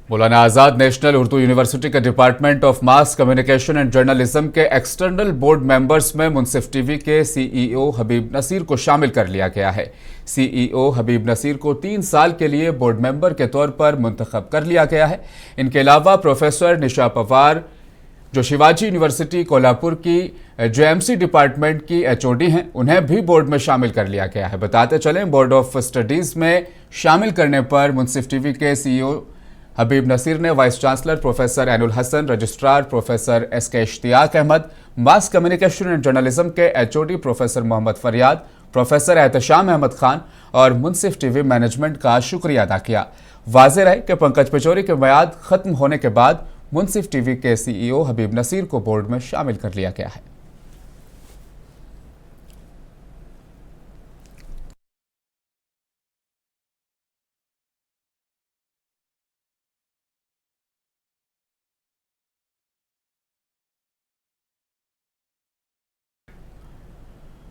मौलाना आज़ाद national Urdu university के department of mass communication and journalism के external board members में मुंसिफ TV के सीईओ हबीब नसीर को शामिल कर लिया गया है। सीईओ हबीब नसीर को 3 साल के लिए बोर्ड मेंबर के तौर पर मुंतखब कर लिया गया है। इनके अलावा प्रोफेसर निशा पवार, जो शिवाजी यूनिवर्सिटी कोल्हापुर की जेएमसी डिपार्टमेंट की एचओडी हैं, उन्हें भी बोर्ड में शामिल कर लिया गया है। बताते चलें, बोर्ड ऑफ स्टडीज़ में शामिल करने पर मुंसिफ टीवी के सीईओ हबीब नसीर ने vice chancellor professor Ainul Hasan, registrar professor SK Ishtiaq Ahmad, mass communication and journalism के HOD professor Mohammad Fariyad, professor Ehtesham Ahmad Khan और मुंसिफ टीवी मैनेजमेंट का शुक्रिया अदा किया। वाज़ेह रहे कि पंकज पिचोरी के मियाद खत्म होने के बाद मुंसिफ टीवी के सीईओ हबीब नसीर को बोर्ड में शामिल कर लिया गया है।